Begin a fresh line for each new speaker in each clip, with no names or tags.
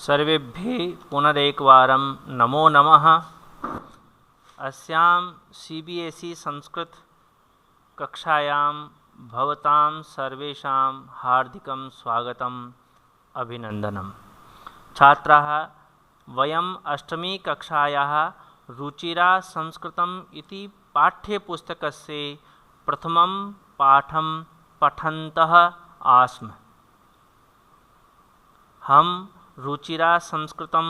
सर्वेभ्यः पुनरेकवारं नमो नमः। अस्यां CBSE संस्कृत कक्षायां भवतां सर्वेषां हार्दिकं स्वागतम् अभिनन्दनम्। छात्राः, वयम् अष्टमी कक्षायाः रुचिरा संस्कृतम् इति पाठ्यपुस्तकस्य प्रथमं पाठं पठन्तः आस्म। हम रुचिरा संस्कृतम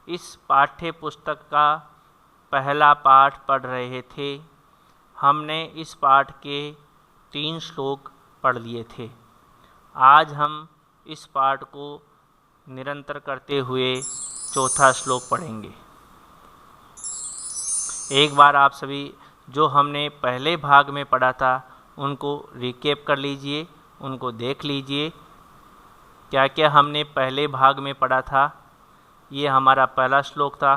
इस पाठ्य पुस्तक का पहला पाठ पढ़ रहे थे। हमने इस पाठ के 3 श्लोक पढ़ लिए थे। आज हम इस पाठ को निरंतर करते हुए चौथा श्लोक पढ़ेंगे। एक बार आप सभी जो हमने पहले भाग में पढ़ा था उनको रिकैप कर लीजिए, उनको देख लीजिए। क्या क्या हमने पहले भाग में पढ़ा था। ये हमारा पहला श्लोक था।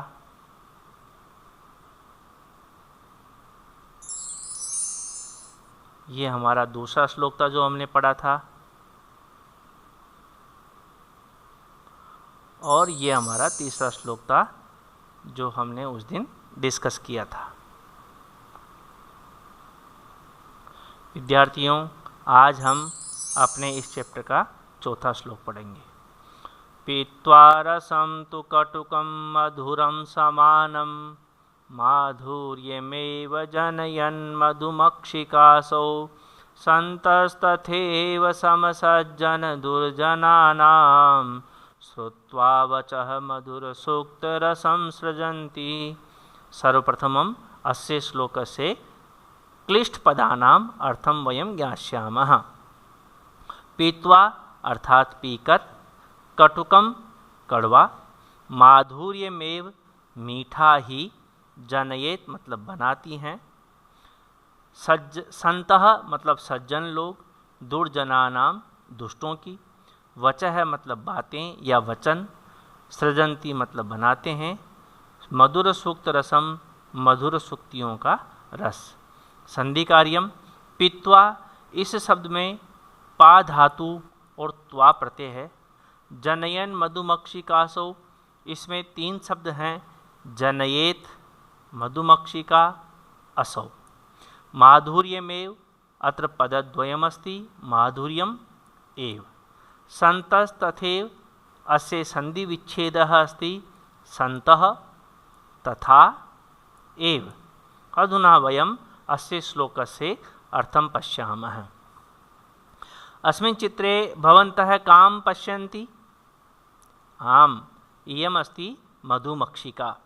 ये हमारा दूसरा श्लोक था जो हमने पढ़ा था, और ये हमारा तीसरा श्लोक था जो हमने उस दिन डिस्कस किया था। विद्यार्थियों, आज हम अपने इस चैप्टर का चौथा श्लोक पढ़ेंगे। पीत्वा रसं तु कटुकं मधुरं समानं माधुर्यमेव जनयन् मधुमक्षिकासौ सन्तस्तथैव समसज्जन दुर्जनानां श्रुत्वा वचः मधुरसूक्तरसं सृजन्ति। सर्वप्रथमम् अस्य श्लोकस्य क्लिष्टपदानाम् अर्थं वयं ज्ञास्यामः। पीत्वा अर्थात पीकर, कटुकम कड़वा, माधुर्यमेव मीठा ही, जनयेत मतलब बनाती हैं, संतः मतलब सज्जन लोग, दुर्जनानाम दुष्टों की, वचः मतलब बातें या वचन, सृजंती मतलब बनाते हैं, मधुर सूक्त रसम मधुर सूक्तियों का रस। संधि कार्यम पीत्वा, इस शब्द में पा धातु और त्वा प्रत्यय है। जनयन मधुमक्षिकासौ, इसमें 3 शब्द हैं, जनयेत, मधुमक्षिका, असौ। माधुर्यमेव, अत्र पदद्वयमस्ति, माधुर्यम एव। सन्तस्तथैव, अस्य संधि विच्छेदः अस्ति, सन्तः तथा एव। अधुना वयम् अस्य श्लोकस्य अर्थं पश्यामः। अस्मिन् चित्रे भवन्तः कां पश्यन्ति? आम्, इयम् अस्ति मधुमक्षिका।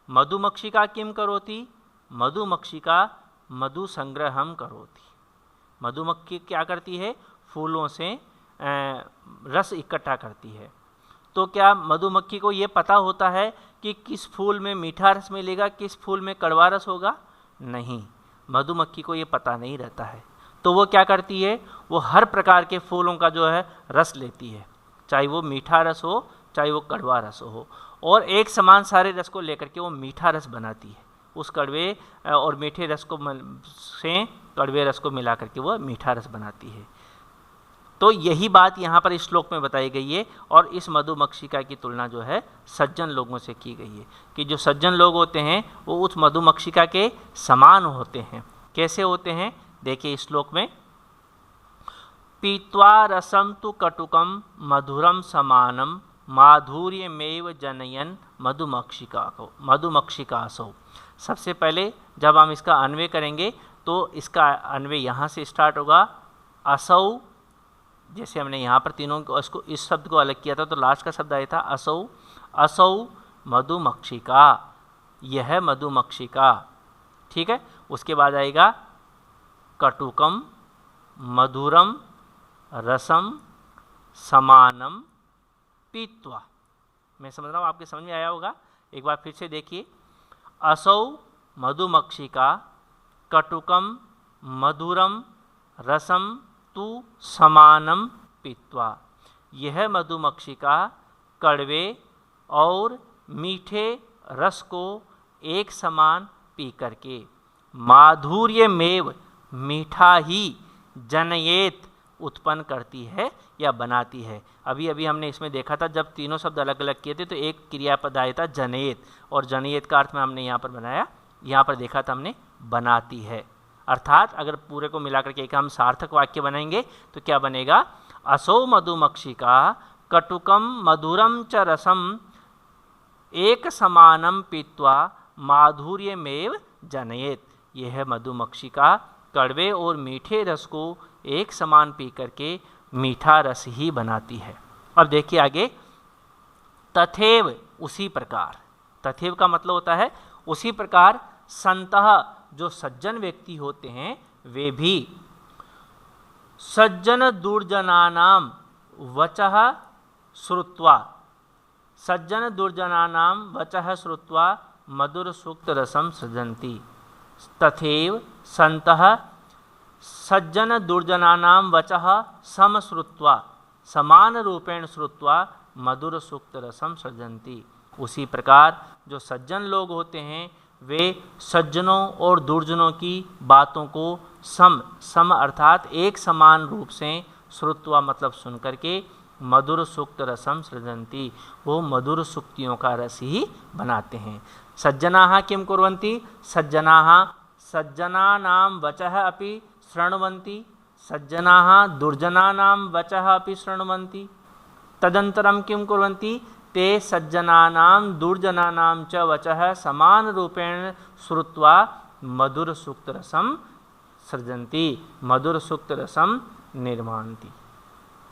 मधुमक्षिका किं करोति? मधुमक्षिका मधुसंग्रहं करोति। मधुमक्खी क्या करती है? फूलों से रस इकट्ठा करती है। तो क्या मधुमक्खी को ये पता होता है कि किस फूल में मीठा रस मिलेगा, किस फूल में कड़वा रस होगा? नहीं, मधुमक्खी को ये पता नहीं रहता है। तो वो क्या करती है? वो हर प्रकार के फूलों का जो है रस लेती है, चाहे वो मीठा रस हो चाहे वो कड़वा रस हो, और एक समान सारे रस को लेकर के वो मीठा रस बनाती है। उस कड़वे और मीठे रस को से कड़वे रस को मिला करके वो मीठा रस बनाती है। तो यही बात यहाँ पर इस श्लोक में बताई गई है, और इस मधुमक्षिका की तुलना जो है सज्जन लोगों से की गई है कि जो सज्जन लोग होते हैं वो उस मधुमक्षिका के समान होते हैं। कैसे होते हैं? देखिए इस श्लोक में, पीत्वा रसम तु कटुकम मधुरम समानम माधुर्यमेव जनयन मधुमक्षिकासौ। सबसे पहले जब हम इसका अन्वय करेंगे तो इसका अन्वय यहाँ से स्टार्ट होगा। असौ, जैसे हमने यहाँ पर तीनों को इसको इस शब्द को अलग किया था तो लास्ट का शब्द आया था असौ। असौ मधुमक्षिका, यह मधुमक्षिका। ठीक है, उसके बाद आएगा कटुकम मधुरम रसम समानम पीत्वा। मैं समझ रहा हूँ आपके समझ में आया होगा। एक बार फिर से देखिए, असौ मधुमक्षिका, कटुकम मधुरम रसम तु समानम पीत्वा। यह मधुमक्षिका कड़वे और मीठे रस को एक समान पी करके, माधुर्यमेव मीठा ही, जनयेत उत्पन्न करती है या बनाती है। अभी अभी हमने इसमें देखा था जब तीनों शब्द अलग अलग किए थे तो एक क्रियापद आया था जनयेत, और जनयेत का अर्थ में हमने यहाँ पर बनाया, यहाँ पर देखा था हमने बनाती है। अर्थात अगर पूरे को मिलाकर के एक हम सार्थक वाक्य बनाएंगे तो क्या बनेगा, असौ मधुमक्षिका कटुकम मधुरम च रसम एक समानम पीत्वा माधुर्यमेव जनयेत। यह है मधुमक्षिका कड़वे और मीठे रस को एक समान पी करके मीठा रस ही बनाती है। अब देखिए आगे, तथैव उसी प्रकार, तथैव का मतलब होता है उसी प्रकार, संतः जो सज्जन व्यक्ति होते हैं वे भी सज्जन दुर्जनानाम वचः श्रुत्वा, सज्जन दुर्जनानाम वचः श्रुत्वा मधुर सूक्त रसम सृजन्ति। तथैव संतः सज्जन दुर्जनानाम वचः समश्रुत्वा समान रूपेण श्रुत्वा मधुर सूक्त रसम सृजन्ति। उसी प्रकार जो सज्जन लोग होते हैं वे सज्जनों और दुर्जनों की बातों को सम अर्थात एक समान रूप से श्रुत्वा मतलब सुन करके मधुर सूक्त रसम सृजन्ति, वो मधुर सूक्तियों का रस ही बनाते हैं। सज्जनाः किं कुर्वन्ति, सज्जनाः सज्जनानां वचः अपि शृण्वन्ति, सज्जनाः दुर्जनानां वचः अपि शृण्वन्ति। तदनन्तरं किं कुर्वन्ति, ते सज्जनानां दुर्जनानां च वचः समान रूपेण श्रुत्वा मधुर सूक्त रसम सृजन्ति, मधुर सूक्त रसम निर्मान्ति।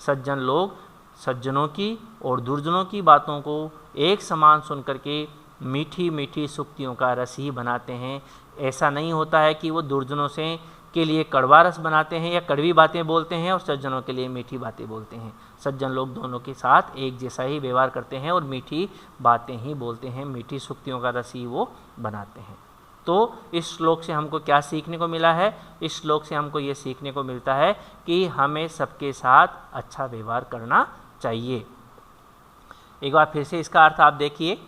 सज्जन लोग सज्जनों की और दुर्जनों की बातों को एक समान सुन करके मीठी मीठी सूक्तियों का रस ही बनाते हैं। ऐसा नहीं होता है कि वो दुर्जनों से के लिए कड़वा रस बनाते हैं या कड़वी बातें बोलते हैं और सज्जनों के लिए मीठी बातें बोलते हैं। सज्जन लोग दोनों के साथ एक जैसा ही व्यवहार करते हैं और मीठी बातें ही बोलते हैं, मीठी सूक्तियों का रस ही वो बनाते हैं। तो इस श्लोक से हमको क्या सीखने को मिला है, इस श्लोक से हमको ये सीखने को मिलता है कि हमें सबके साथ अच्छा व्यवहार करना चाहिए। एक बार फिर से इसका अर्थ आप देखिए,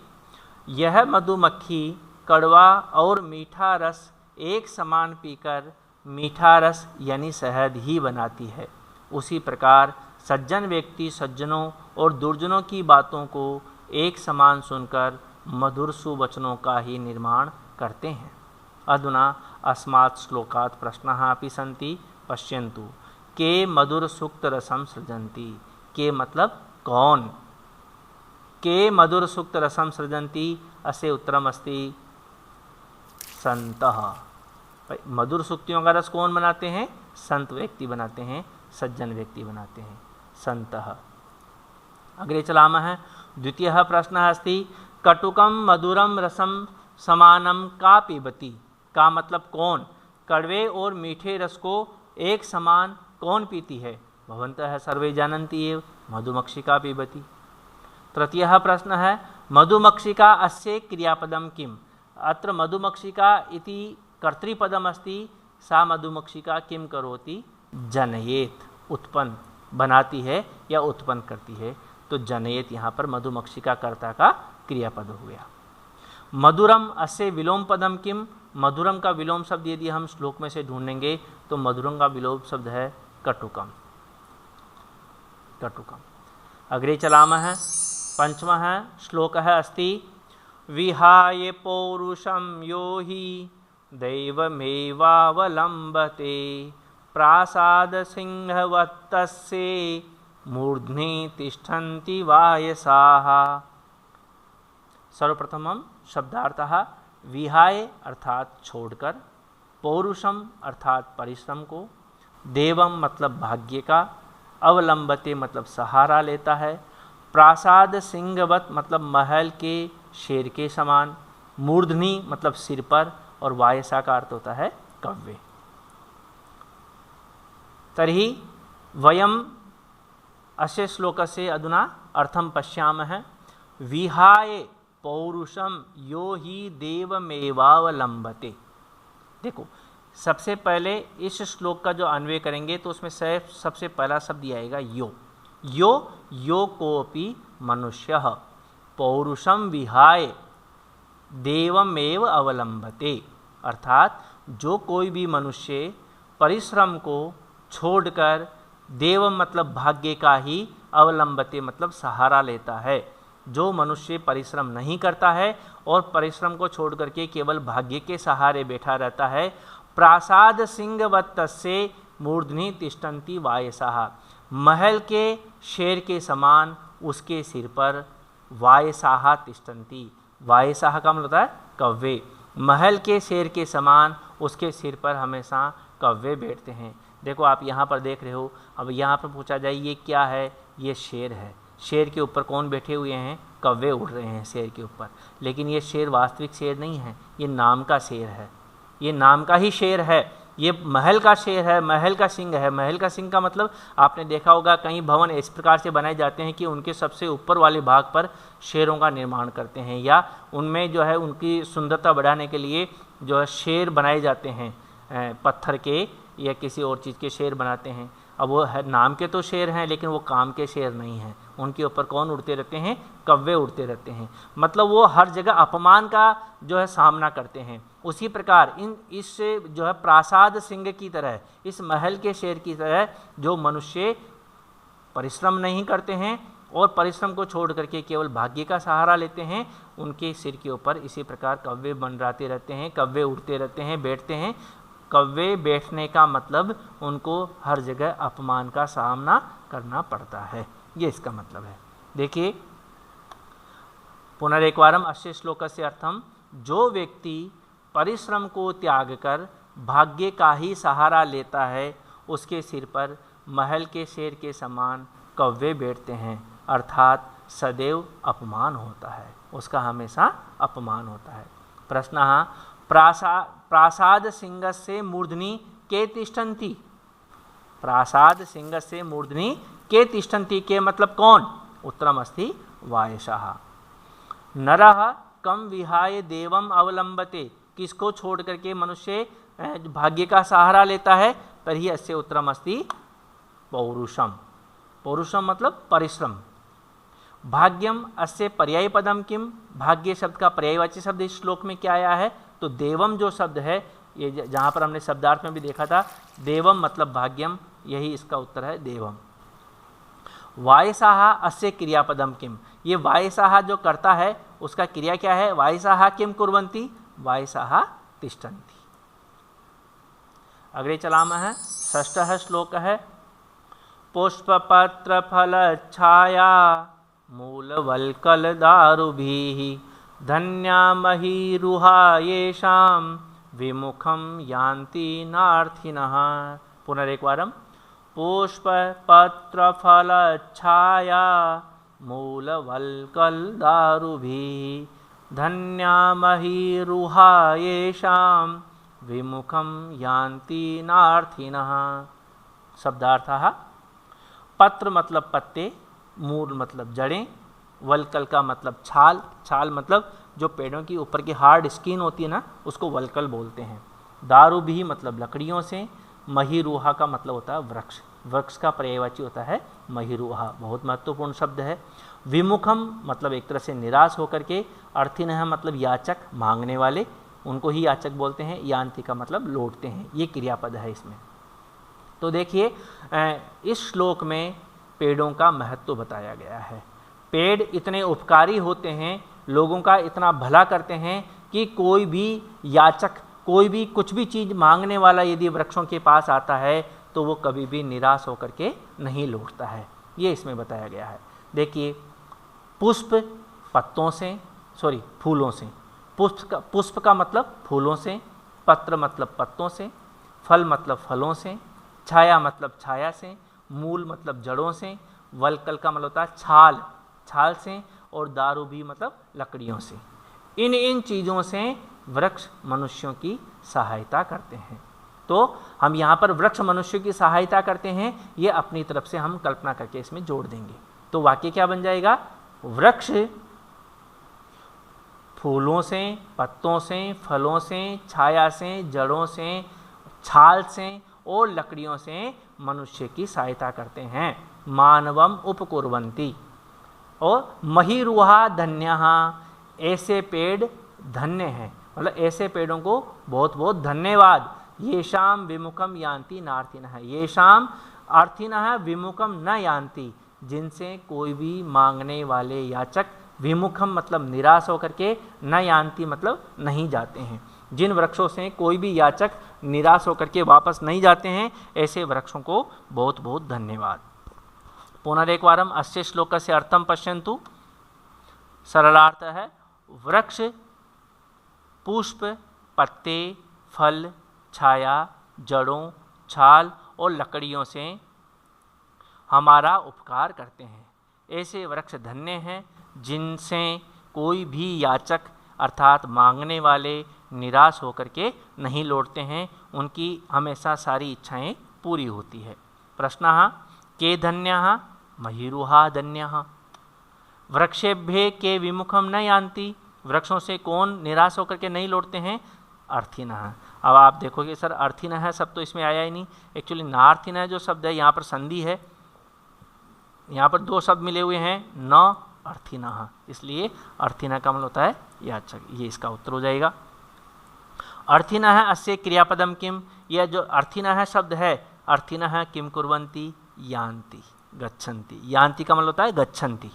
यह मधुमक्खी कड़वा और मीठा रस एक समान पीकर मीठा रस यानी शहद ही बनाती है। उसी प्रकार सज्जन व्यक्ति सज्जनों और दुर्जनों की बातों को एक समान सुनकर मधुर सुवचनों का ही निर्माण करते हैं। अधुना अस्मात् श्लोकात् प्रश्नाः अपि सन्ति, पश्यन्तु। के मधुर सूक्त रसम सृजन्ति, के मतलब कौन, के मधुर सूक्त रसम सृजन्ति, अस्य उत्तरम अस्ति संतः। मधुर सूक्तियों का रस कौन बनाते हैं, संत व्यक्ति बनाते हैं, सज्जन व्यक्ति बनाते हैं, संतः। अग्रे चलामः। द्वितीयः प्रश्नः अस्ति, कटुकम मधुरम रसम समानम का पिबति। का मतलब कौन, कड़वे और मीठे रस को एक समान कौन पीती है, भवन्तः सर्वे जानन्ति एव, मधुमक्षिका पिबति। तृतीयः प्रश्नः है, मधुमक्षिका अस्य क्रियापदम किम। अत्र मधुमक्षिका इति कर्तृपदम अस्ति, सा मधुमक्षिका किम करोति, जनयेत, उत्पन्न बनाती है या उत्पन्न करती है। तो जनयेत यहाँ पर मधुमक्षिका कर्ता का क्रियापद हो गया। मधुरम अस्य विलोम पदम किम, मधुरम का विलोम शब्द यदि हम श्लोक में से ढूंढेंगे तो मधुरम का विलोम शब्द है कटुकम, कटुकम। अग्रे चलामः। पंचमः श्लोकः अस्ति, विहाय पौरुषं यो हि दैवमेवावलम्बते प्रासाद सिंहवत्तस्य मूर्ध्नि तिष्ठन्ति वायसाः। सर्वप्रथम हम शब्दार्थः विहाय अर्थात छोड़कर, पौरुषम अर्थात परिश्रम को, देवम मतलब भाग्य का, अवलंबते मतलब सहारा लेता है, प्रासाद सिंहवत मतलब महल के शेर के समान, मूर्धनि मतलब सिर पर, और वायसा का अर्थ होता है कव्य। तर्हि वयम अस्य श्लोकस्य अधुना अर्थम पश्यामः। विहाय पौरुषम यो ही देवमेवावलंबते। देखो सबसे पहले इस श्लोक का जो अन्वय करेंगे तो उसमें सबसे पहला शब्द यह आएगा यो। यो यो कोपि मनुष्यः पौरुषम विहाय देवमेव अवलंबते, अर्थात जो कोई भी मनुष्य परिश्रम को छोड़कर देवम मतलब भाग्य का ही, अवलंबते मतलब सहारा लेता है। जो मनुष्य परिश्रम नहीं करता है और परिश्रम को छोड़ करके केवल भाग्य के सहारे बैठा रहता है, प्रासाद सिंहवत्तस्य मूर्धनि तिष्ठन्ति वायसाः, महल के शेर के समान उसके सिर पर वायसाः तिष्ठन्ति, वायसाः का मतलब होता है कव्वे, महल के शेर के समान उसके सिर पर हमेशा कव्वे बैठते हैं। देखो आप यहाँ पर देख रहे हो, अब यहाँ पर पूछा जाए ये क्या है, ये शेर है, शेर के ऊपर कौन बैठे हुए हैं, कव्वे उड़ रहे हैं शेर के ऊपर, लेकिन ये शेर वास्तविक शेर नहीं है, ये नाम का शेर है, ये नाम का ही शेर है, ये महल का शेर है, महल का सिंह है। महल का सिंह का मतलब आपने देखा होगा कई भवन इस प्रकार से बनाए जाते हैं कि उनके सबसे ऊपर वाले भाग पर शेरों का निर्माण करते हैं, या उनमें जो है उनकी सुंदरता बढ़ाने के लिए जो है शेर बनाए जाते हैं, पत्थर के या किसी और चीज़ के शेर बनाते हैं। अब वो है नाम के तो शेर हैं लेकिन वो काम के शेर नहीं हैं, उनके ऊपर कौन उड़ते रहते हैं, कव्वे उड़ते रहते हैं, मतलब वो हर जगह अपमान का जो है सामना करते हैं। उसी प्रकार इस जो है प्रासाद सिंह की तरह, इस महल के शेर की तरह जो मनुष्य परिश्रम नहीं करते हैं और परिश्रम को छोड़ करके केवल भाग्य का सहारा लेते हैं, उनके सिर के ऊपर इसी प्रकार कव्वे मंडराते रहते हैं, कव्वे उड़ते रहते हैं, बैठते हैं। कव्वे बैठने का मतलब उनको हर जगह अपमान का सामना करना पड़ता है, ये इसका मतलब है। देखिए पुनरेकवारम अस्य श्लोकस्य अर्थम, जो व्यक्ति परिश्रम को त्याग कर भाग्य का ही सहारा लेता है उसके सिर पर महल के शेर के समान कव्वे बैठते हैं, अर्थात सदैव अपमान होता है, उसका हमेशा अपमान होता है। प्रश्न, प्रासाद सिंहस्य मूर्धनि के तिष्ठन्ति, प्रासाद सिंहस्य मूर्धनि के तिष्ठन्ति के मतलब कौन, उत्तरम अस्ति वायसाः। नरः कम विहाय देवम अवलंबते, किसको छोड़ करके मनुष्य भाग्य का सहारा लेता है, तर्हि अस्य उत्तरम अस्ति पौरुषम, पौरुषम मतलब परिश्रम। भाग्यम अस्य पर्याय पदम किम, भाग्य शब्द का पर्यायवाची शब्द इस श्लोक में क्या आया है, तो देवम जो शब्द है, ये जहाँ पर हमने शब्दार्थ में भी देखा था, देवम मतलब भाग्यम, यही इसका उत्तर है देवम। वायसाः अस्य क्रियापदम किम, ये वायसाः जो करता है उसका क्रिया क्या है, वायसाः किम कुर्वन्ति, वायसाः तिष्ठन्ति। अग्रे चलामः, षष्ठः श्लोक है, पुष्पपत्रफलच्छाया मूलवल्कलदारुभिः धन्या महीरुहा येषां विमुखं यान्ति नार्थिनः। पुनरेकवारं, पुष्पपत्रफलच्छाया मूलवल्कलदारुभिः धन्या महीरुहा येषां विमुखं यान्ति नार्थिनः। शब्दार्थः, पत्र मतलब पत्ते, मूल मतलब जड़ें, वल्कल का मतलब छाल, छाल मतलब जो पेड़ों की ऊपर की हार्ड स्किन होती है ना, उसको वल्कल बोलते हैं। दारू भी मतलब लकड़ियों से, महीरुहा का मतलब होता है वृक्ष, वृक्ष का पर्यायवाची होता है महीरुहा, बहुत महत्वपूर्ण शब्द है। विमुखम मतलब एक तरह से निराश होकर के, अर्थिनः मतलब याचक, मांगने वाले, उनको ही याचक बोलते हैं, यान्ति का मतलब लौटते हैं, ये क्रियापद है इसमें। तो देखिए इस श्लोक में पेड़ों का महत्व बताया गया है। पेड़ इतने उपकारी होते हैं, लोगों का इतना भला करते हैं कि कोई भी याचक, कोई भी कुछ भी चीज़ मांगने वाला यदि वृक्षों के पास आता है तो वो कभी भी निराश होकर के नहीं लौटता है, ये इसमें बताया गया है। देखिए पुष्प पत्तों से, सॉरी फूलों से, पुष्प का मतलब फूलों से, पत्र मतलब पत्तों से, फल मतलब फलों से, छाया मतलब छाया से, मूल मतलब जड़ों से, वल्कल का मतलब होता है छाल, छाल से, और दारू भी मतलब लकड़ियों से। इन चीज़ों से वृक्ष मनुष्यों की सहायता करते हैं। तो हम यहाँ पर वृक्ष मनुष्यों की सहायता करते हैं, ये अपनी तरफ से हम कल्पना करके इसमें जोड़ देंगे। तो वाक्य क्या बन जाएगा, वृक्ष फूलों से, पत्तों से, फलों से, छाया से, जड़ों से, छाल से और लकड़ियों से मनुष्य की सहायता करते हैं। मानवम उपकुर्वन्ति, और महीरुहा धन्यः, ऐसे पेड़ धन्य हैं, मतलब ऐसे पेड़ों को बहुत बहुत धन्यवाद। येषाम विमुखम यान्ति नार्थिनः, येषाम अर्थिनः विमुखम न यान्ति, जिनसे कोई भी मांगने वाले याचक विमुखम मतलब निराश होकर के, न यान्ति मतलब नहीं जाते हैं। जिन वृक्षों से कोई भी याचक निराश होकर के वापस नहीं जाते हैं, ऐसे वृक्षों को बहुत बहुत धन्यवाद। पुनरेकवारम अस्य श्लोकस्य अर्थम पश्यन्तु। सरलार्थ है, वृक्ष पुष्प, पत्ते, फल, छाया, जड़ों, छाल और लकड़ियों से हमारा उपकार करते हैं। ऐसे वृक्ष धन्य हैं जिनसे कोई भी याचक अर्थात मांगने वाले निराश होकर के नहीं लौटते हैं, उनकी हमेशा सारी इच्छाएं पूरी होती है। प्रश्नः के धन्यः महीरुहा धन्यः। वृक्षेभ्ये के विमुखम न यान्ति, वृक्षों से कौन निराश होकर के नहीं लौटते हैं? अर्थिनः। अब आप देखोगे सर अर्थिनः शब्द तो इसमें आया ही नहीं, एक्चुअली नार्थिनः जो शब्द है यहाँ पर संधि है, यहाँ पर दो शब्द मिले हुए हैं न अर्थिनः, इसलिए अर्थिनः का मतलब होता है याचक। ये इसका उत्तर हो जाएगा। अर्थिनः अस्य क्रियापदम किम, यह जो अर्थिनः शब्द है, अर्थिनः किम कुर्वन्ति यान्ति गच्छन्ति, यान्ति का मतलब होता है गच्छन्ति।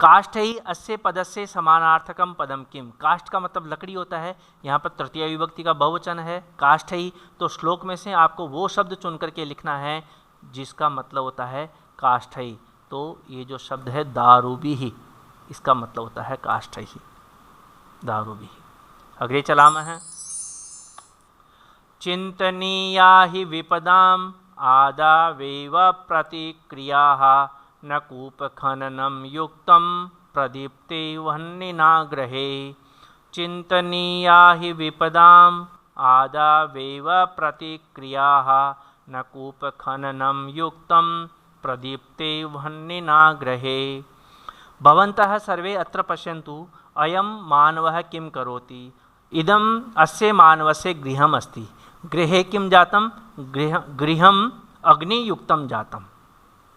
काष्ठ ही अस्य पदस्य समानार्थकम पदम किम, काष्ठ का मतलब लकड़ी होता है, यहाँ पर तृतीय विभक्ति का बहुवचन है काष्ठ ही, तो श्लोक में से आपको वो शब्द चुन करके लिखना है जिसका मतलब होता है काष्ठ ही। तो ये जो शब्द है दारूबी ही, इसका मतलब होता है काष्ठ ही, दारूबी ही। अग्रे चलाम है, चिंतनीया ही विपदाम आदावेव प्रतिक्रियाः न कूपखननं युक्तं प्रदीप्ते वह्निनाग्रहे। चिंतनीया ही विपदाम आदावेव प्रतिक्रियाः न कूपखननं युक्तं प्रदीप्ते वह्निनाग्रहे। भवन्तः सर्वे अत्र पश्यन्तु, अयं मानवः किं करोति। इदम् अस्य मानवस्य गृहम् अस्ति, गृहे किं जातं, गृहम् अग्नियुक्तं जातं,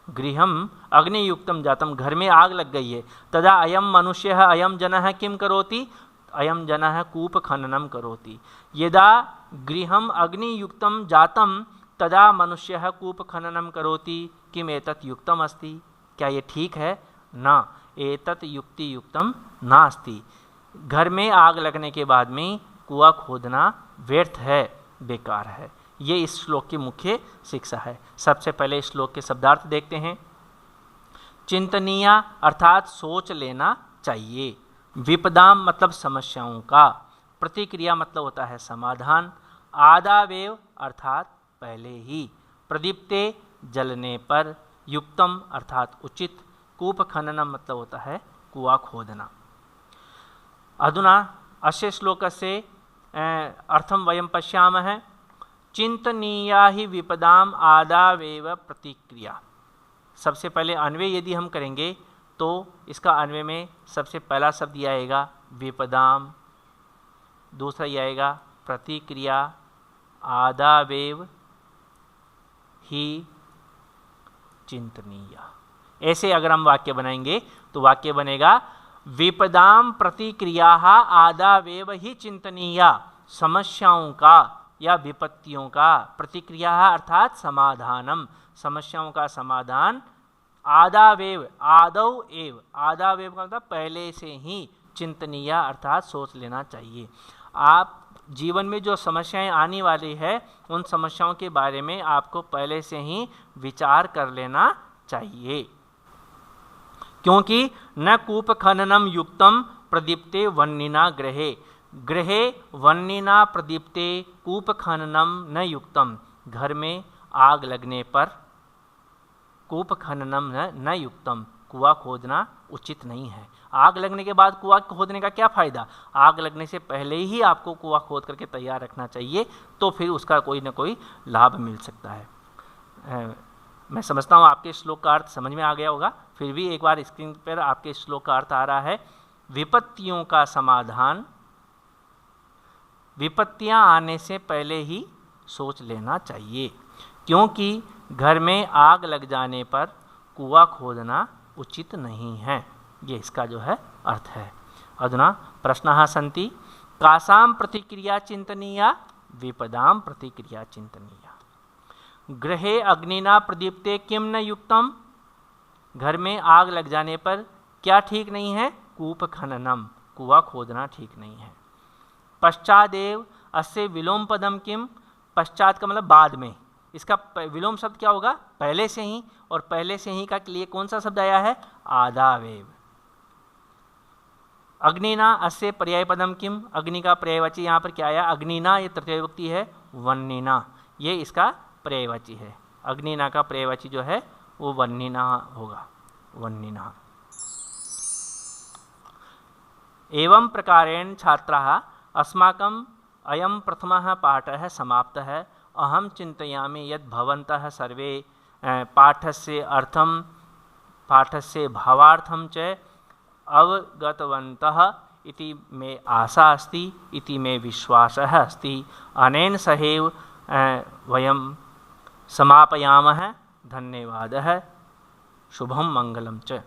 गृहम् अग्नियुक्तं जातं, घर में आग लग गई है। तदा अयं मनुष्यः अयं जनः किं करोति, अयं जनः कूपखननं करोति। यदा गृहम् अग्नियुक्तं जातं तदा मनुष्यः कूपखननं करोति, किम एतत् युक्तम् अस्ति, क्या ये ठीक है? न एतत् युक्ति युक्तम नास्ति। घर में आग लगने के बाद में कुआं खोदना व्यर्थ है, बेकार है। ये इस श्लोक की मुख्य शिक्षा है। सबसे पहले इस श्लोक के शब्दार्थ देखते हैं। चिंतनीय अर्थात सोच लेना चाहिए, विपदाम मतलब समस्याओं का, प्रतिक्रिया मतलब होता है समाधान, आदावेव अर्थात पहले ही, प्रदीप्ते जलने पर, युक्तम अर्थात उचित, कूप खननम मतलब होता है कुआं खोदना। अधुना अस्य श्लोकस्य अर्थम वयं पश्यामः। चिंतनीया ही विपदाम आदावेव प्रतिक्रिया। सबसे पहले अन्वय यदि हम करेंगे तो इसका अन्वय में सबसे पहला शब्द यह आएगा विपदाम, दूसरा यह आएगा प्रतिक्रिया, आदावेव ही चिंतनीया। ऐसे अगर हम वाक्य बनाएंगे तो वाक्य बनेगा विपदाम प्रतिक्रिया आदावेव ही चिंतनीया, समस्याओं का या विपत्तियों का, प्रतिक्रिया अर्थात समाधानम, समस्याओं का समाधान, आदावेव आदव एव, आदावेव का मतलब पहले से ही, चिंतनीय अर्थात सोच लेना चाहिए। आप जीवन में जो समस्याएं आने वाली है उन समस्याओं के बारे में आपको पहले से ही विचार कर लेना चाहिए, क्योंकि न कूप खननम युक्तम प्रदीप्ते वह्निना गृहे, गृहे वह्निना प्रदीप्ते कूप खननम न युक्तम, घर में आग लगने पर कूप खननम न युक्तम, कुआं खोदना उचित नहीं है। आग लगने के बाद कुआं खोदने का क्या फ़ायदा, आग लगने से पहले ही आपको कुआं खोद करके तैयार रखना चाहिए, तो फिर उसका कोई ना कोई लाभ मिल सकता है। मैं समझता हूँ आपके श्लोक का अर्थ समझ में आ गया होगा, फिर भी एक बार स्क्रीन पर आपके श्लोक का अर्थ आ रहा है। विपत्तियों का समाधान, विपत्तियाँ आने से पहले ही सोच लेना चाहिए, क्योंकि घर में आग लग जाने पर कुआं खोदना उचित नहीं है। ये इसका जो है अर्थ है। अधुना प्रश्नः सन्ति, कासां प्रतिक्रिया चिंतनीया, विपदां प्रतिक्रिया चिंतनीया। गृहे अग्निना प्रदीप्ते किम न युक्तम, घर में आग लग जाने पर क्या ठीक नहीं है? कूप खननम, कुआं खोदना ठीक नहीं है। पश्चादेव अस्य विलोम पदम किम, पश्चात का मतलब बाद में, इसका विलोम शब्द क्या होगा? पहले से ही, और पहले से ही का लिए कौन सा शब्द आया है? आदावेव। अग्निना अस्य पर्याय पदम किम, अग्नि का पर्यायवाची यहाँ पर क्या आया? अग्निना, ये तृतीय विभक्ति है। वन्निना, ये इसका पर्यायवाची है। अग्निना का पर्यायवाची जो है वो वन्निना होगा, वन्निना। एवं प्रकारेण छात्राः अस्माकं अयं प्रथमः पाठः समाप्तः। अहं चिन्तयामि यत् भवन्तः सर्वे पाठस्य अर्थं, पाठस्य भावार्थं च अवगतवन्तः इति मे आशा अस्ति, इति मे विश्वासः अस्ति। अनेन सहैव वयं समापयामः। धन्यवादः। शुभं मंगलं च।